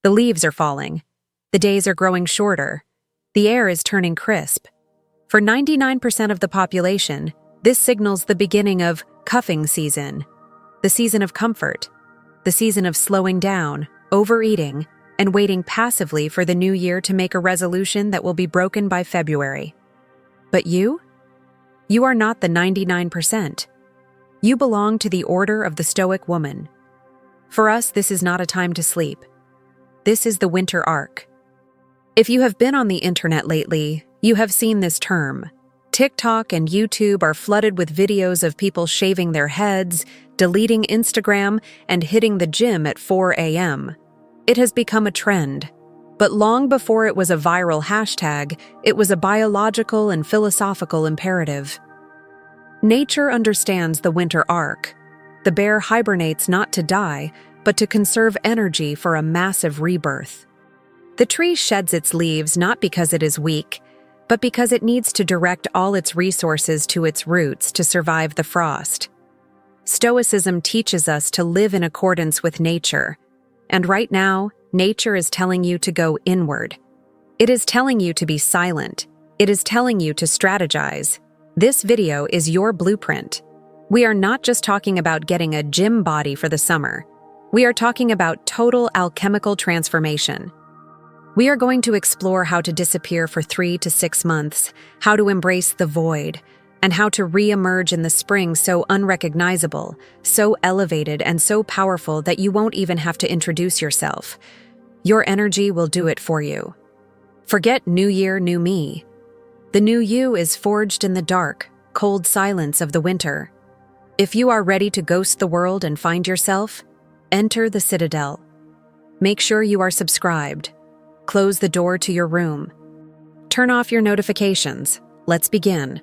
The leaves are falling. The days are growing shorter. The air is turning crisp. For 99% of the population, this signals the beginning of cuffing season, the season of comfort, the season of slowing down, overeating, and waiting passively for the new year to make a resolution that will be broken by February. But you? You are not the 99%. You belong to the order of the Stoic woman. For us, this is not a time to sleep. This is the winter arc. If you have been on the internet lately, you have seen this term. TikTok and YouTube are flooded with videos of people shaving their heads, deleting Instagram, and hitting the gym at 4 a.m. It has become a trend. But long before it was a viral hashtag, it was a biological and philosophical imperative. Nature understands the winter arc. The bear hibernates not to die, but to conserve energy for a massive rebirth. The tree sheds its leaves not because it is weak, but because it needs to direct all its resources to its roots to survive the frost. Stoicism teaches us to live in accordance with nature, and right now, nature is telling you to go inward. It is telling you to be silent. It is telling you to strategize. This video is your blueprint. We are not just talking about getting a gym body for the summer. We are talking about total alchemical transformation. We are going to explore how to disappear for 3 to 6 months, how to embrace the void, and how to re-emerge in the spring so unrecognizable, so elevated, and so powerful that you won't even have to introduce yourself. Your energy will do it for you. Forget New Year, New Me. The new you is forged in the dark, cold silence of the winter. If you are ready to ghost the world and find yourself, enter the Citadel. Make sure you are subscribed. Close the door to your room. Turn off your notifications. Let's begin.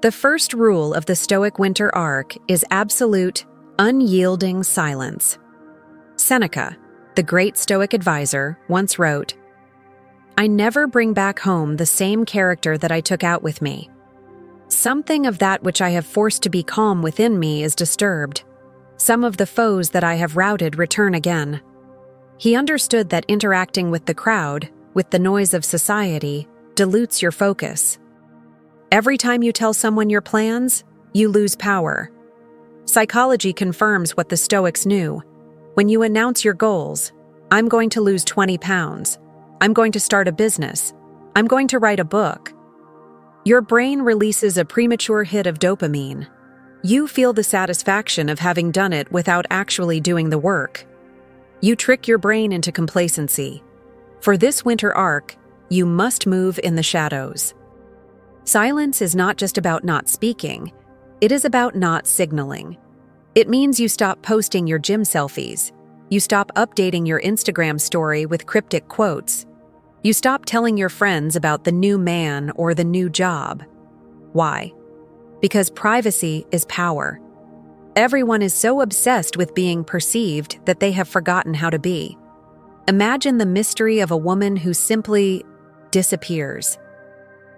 The first rule of the Stoic winter arc is absolute, unyielding silence. Seneca, the great Stoic advisor, once wrote, "I never bring back home the same character that I took out with me. Something of that which I have forced to be calm within me is disturbed. Some of the foes that I have routed return again." He understood that interacting with the crowd, with the noise of society, dilutes your focus. Every time you tell someone your plans, you lose power. Psychology confirms what the Stoics knew. When you announce your goals, I'm going to lose 20 pounds. I'm going to start a business. I'm going to write a book. Your brain releases a premature hit of dopamine. You feel the satisfaction of having done it without actually doing the work. You trick your brain into complacency. For this winter arc, you must move in the shadows. Silence is not just about not speaking. It is about not signaling. It means you stop posting your gym selfies. You stop updating your Instagram story with cryptic quotes. You stop telling your friends about the new man or the new job. Why? Because privacy is power. Everyone is so obsessed with being perceived that they have forgotten how to be. Imagine the mystery of a woman who simply disappears.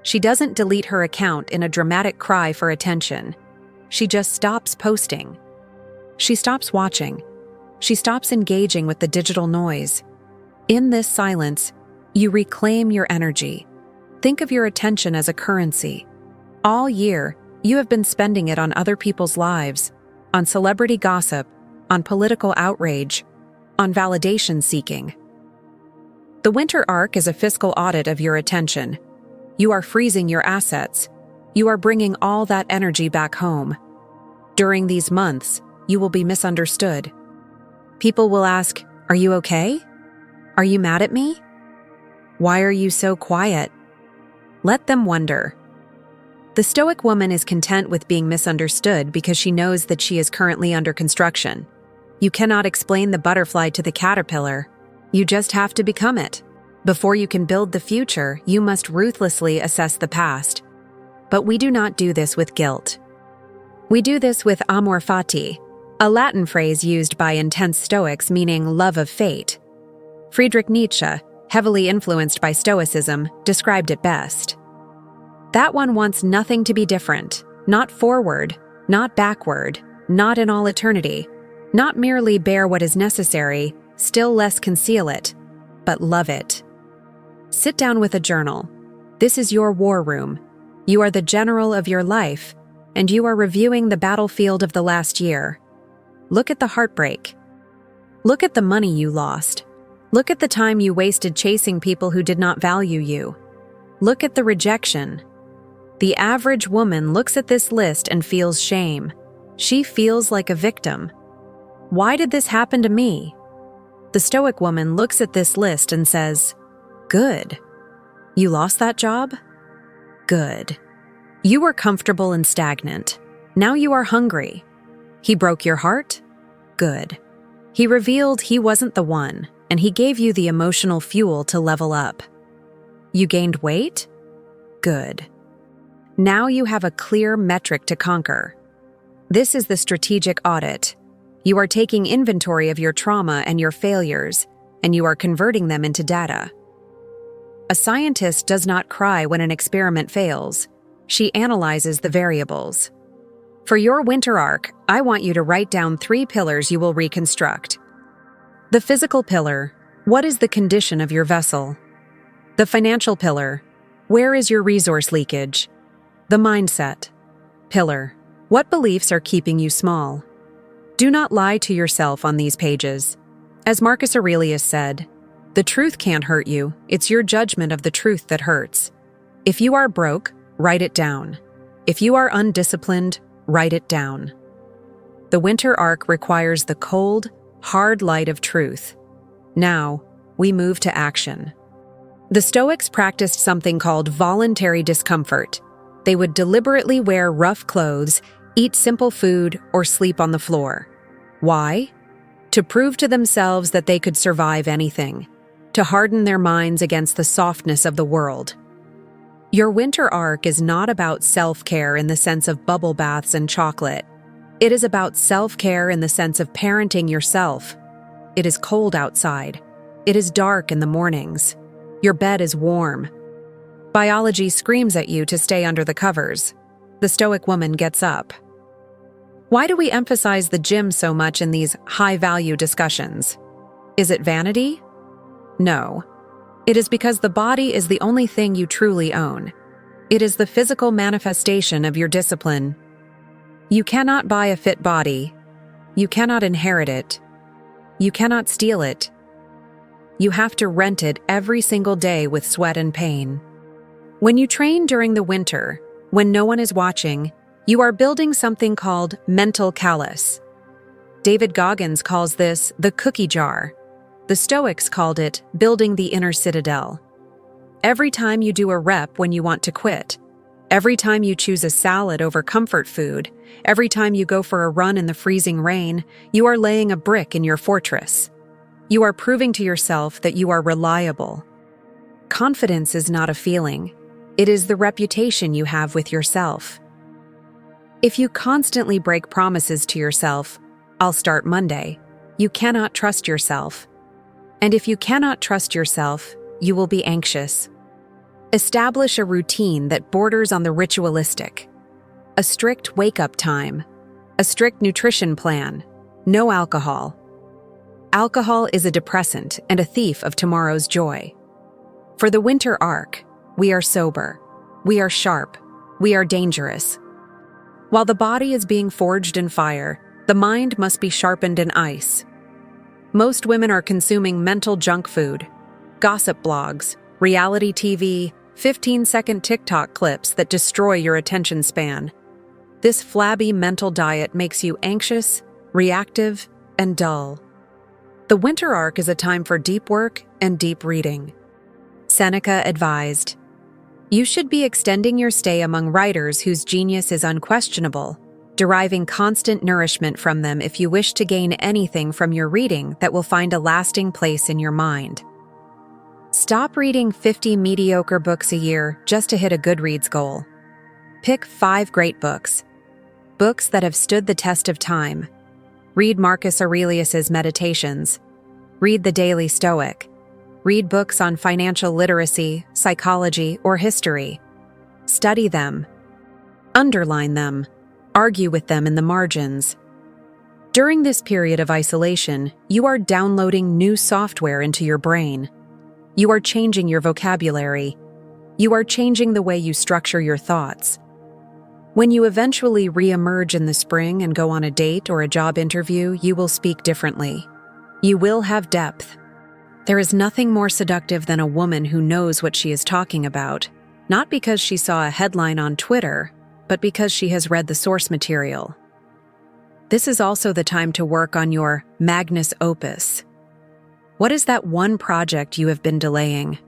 She doesn't delete her account in a dramatic cry for attention. She just stops posting. She stops watching. She stops engaging with the digital noise. In this silence, you reclaim your energy. Think of your attention as a currency. All year, you have been spending it on other people's lives, on celebrity gossip, on political outrage, on validation seeking. The winter arc is a fiscal audit of your attention. You are freezing your assets. You are bringing all that energy back home. During these months, you will be misunderstood. People will ask, "Are you okay? Are you mad at me? Why are you so quiet?" Let them wonder. The Stoic woman is content with being misunderstood because she knows that she is currently under construction. You cannot explain the butterfly to the caterpillar. You just have to become it. Before you can build the future, you must ruthlessly assess the past. But we do not do this with guilt. We do this with Amor Fati, a Latin phrase used by intense Stoics meaning love of fate. Friedrich Nietzsche, heavily influenced by Stoicism, described it best. That one wants nothing to be different, not forward, not backward, not in all eternity, not merely bear what is necessary, still less conceal it, but love it. Sit down with a journal. This is your war room. You are the general of your life, and you are reviewing the battlefield of the last year. Look at the heartbreak. Look at the money you lost. Look at the time you wasted chasing people who did not value you. Look at the rejection. The average woman looks at this list and feels shame. She feels like a victim. Why did this happen to me? The Stoic woman looks at this list and says, "Good. You lost that job? Good. You were comfortable and stagnant. Now you are hungry. He broke your heart? Good. He revealed he wasn't the one, and he gave you the emotional fuel to level up. You gained weight? Good. Now you have a clear metric to conquer. This is the strategic audit. You are taking inventory of your trauma and your failures, and you are converting them into data. A scientist does not cry when an experiment fails. She analyzes the variables. For your winter arc, I want you to write down 3 pillars you will reconstruct. The physical pillar, what is the condition of your vessel? The financial pillar, where is your resource leakage? The mindset pillar, what beliefs are keeping you small? Do not lie to yourself on these pages. As Marcus Aurelius said, the truth can't hurt you, it's your judgment of the truth that hurts. If you are broke, write it down. If you are undisciplined, write it down. The winter arc requires the cold, hard light of truth. Now, we move to action. The Stoics practiced something called voluntary discomfort. They would deliberately wear rough clothes, eat simple food, or sleep on the floor. Why? To prove to themselves that they could survive anything, to harden their minds against the softness of the world. Your winter arc is not about self-care in the sense of bubble baths and chocolate. It is about self-care in the sense of parenting yourself. It is cold outside. It is dark in the mornings. Your bed is warm. Biology screams at you to stay under the covers. The Stoic woman gets up. Why do we emphasize the gym so much in these high-value discussions? Is it vanity? No. It is because the body is the only thing you truly own. It is the physical manifestation of your discipline. You cannot buy a fit body. You cannot inherit it. You cannot steal it. You have to rent it every single day with sweat and pain. When you train during the winter, when no one is watching, you are building something called mental callus. David Goggins calls this the cookie jar. The Stoics called it building the inner citadel. Every time you do a rep when you want to quit, every time you choose a salad over comfort food, every time you go for a run in the freezing rain, you are laying a brick in your fortress. You are proving to yourself that you are reliable. Confidence is not a feeling. It is the reputation you have with yourself. If you constantly break promises to yourself, I'll start Monday, you cannot trust yourself. And if you cannot trust yourself, you will be anxious. Establish a routine that borders on the ritualistic. A strict wake-up time. A strict nutrition plan. No alcohol. Alcohol is a depressant and a thief of tomorrow's joy. For the winter arc, we are sober. We are sharp. We are dangerous. While the body is being forged in fire, the mind must be sharpened in ice. Most women are consuming mental junk food, gossip blogs, reality TV, 15-second TikTok clips that destroy your attention span. This flabby mental diet makes you anxious, reactive, and dull. The winter arc is a time for deep work and deep reading. Seneca advised, "You should be extending your stay among writers whose genius is unquestionable, deriving constant nourishment from them if you wish to gain anything from your reading that will find a lasting place in your mind." Stop reading 50 mediocre books a year just to hit a Goodreads goal. Pick 5 great books. Books that have stood the test of time. Read Marcus Aurelius's Meditations. Read the Daily Stoic. Read books on financial literacy, psychology, or history. Study them. Underline them. Argue with them in the margins. During this period of isolation, you are downloading new software into your brain. You are changing your vocabulary. You are changing the way you structure your thoughts. When you eventually re-emerge in the spring and go on a date or a job interview, you will speak differently. You will have depth. There is nothing more seductive than a woman who knows what she is talking about, not because she saw a headline on Twitter, but because she has read the source material. This is also the time to work on your magnus opus. What is that one project you have been delaying?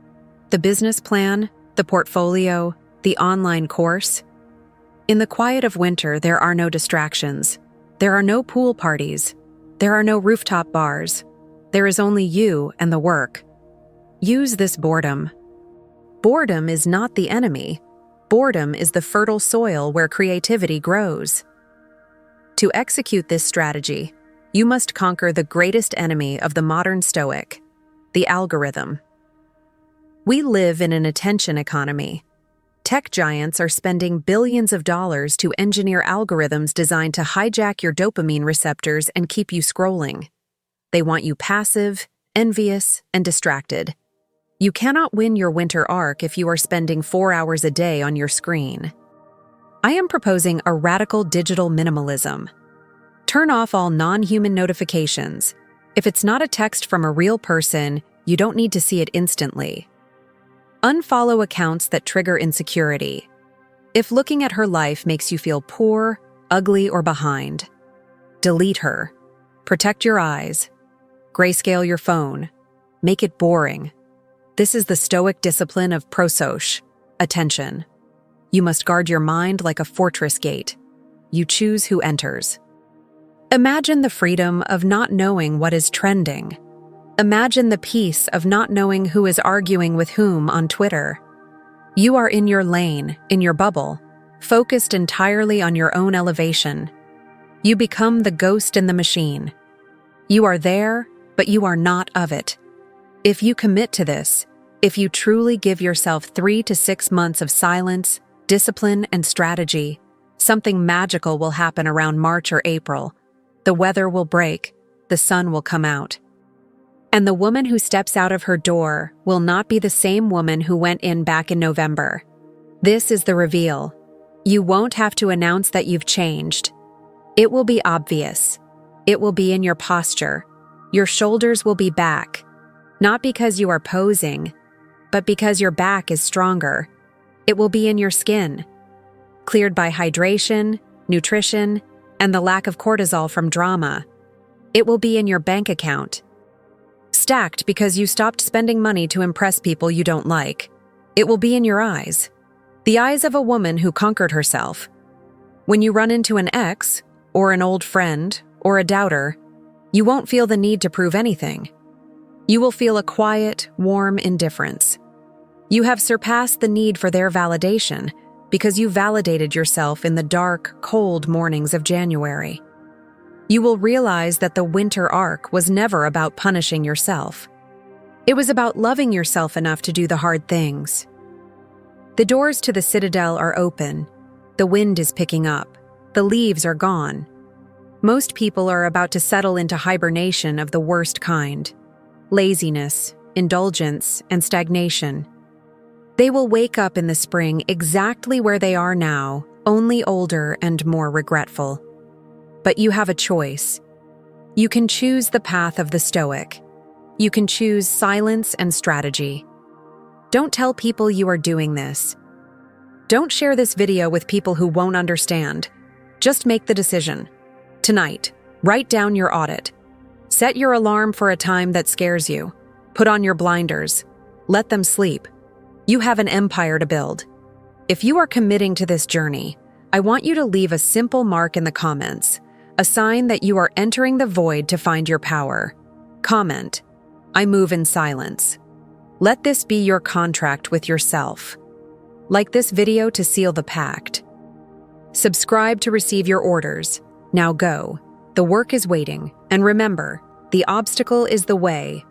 The business plan, the portfolio, the online course? In the quiet of winter, there are no distractions. There are no pool parties. There are no rooftop bars. There is only you and the work. Use this boredom. Boredom is not the enemy. Boredom is the fertile soil where creativity grows. To execute this strategy, you must conquer the greatest enemy of the modern Stoic, the algorithm. We live in an attention economy. Tech giants are spending billions of dollars to engineer algorithms designed to hijack your dopamine receptors and keep you scrolling. They want you passive, envious, and distracted. You cannot win your winter arc if you are spending 4 hours a day on your screen. I am proposing a radical digital minimalism. Turn off all non-human notifications. If it's not a text from a real person, you don't need to see it instantly. Unfollow accounts that trigger insecurity. If looking at her life makes you feel poor, ugly, or behind, delete her. Protect your eyes. Grayscale your phone. Make it boring. This is the Stoic discipline of prososche, attention. You must guard your mind like a fortress gate. You choose who enters. Imagine the freedom of not knowing what is trending. Imagine the peace of not knowing who is arguing with whom on Twitter. You are in your lane, in your bubble, focused entirely on your own elevation. You become the ghost in the machine. You are there, but you are not of it. If you commit to this, if you truly give yourself 3 to 6 months of silence, discipline, and strategy, something magical will happen around March or April. The weather will break, the sun will come out. And the woman who steps out of her door will not be the same woman who went in back in November. This is the reveal. You won't have to announce that you've changed. It will be obvious. It will be in your posture. Your shoulders will be back. Not because you are posing, but because your back is stronger. It will be in your skin, cleared by hydration, nutrition, and the lack of cortisol from drama. It will be in your bank account, stacked because you stopped spending money to impress people you don't like. It will be in your eyes, the eyes of a woman who conquered herself. When you run into an ex, or an old friend, or a doubter, you won't feel the need to prove anything. You will feel a quiet, warm indifference. You have surpassed the need for their validation because you validated yourself in the dark, cold mornings of January. You will realize that the winter arc was never about punishing yourself. It was about loving yourself enough to do the hard things. The doors to the Citadel are open. The wind is picking up. The leaves are gone. Most people are about to settle into hibernation of the worst kind. Laziness, indulgence, and stagnation. They will wake up in the spring exactly where they are now, only older and more regretful. But you have a choice. You can choose the path of the Stoic. You can choose silence and strategy. Don't tell people you are doing this. Don't share this video with people who won't understand. Just make the decision. Tonight, write down your audit. Set your alarm for a time that scares you. Put on your blinders. Let them sleep. You have an empire to build. If you are committing to this journey, I want you to leave a simple mark in the comments, a sign that you are entering the void to find your power. Comment, I move in silence. Let this be your contract with yourself. Like this video to seal the pact. Subscribe to receive your orders. Now go. The work is waiting, and remember, the obstacle is the way,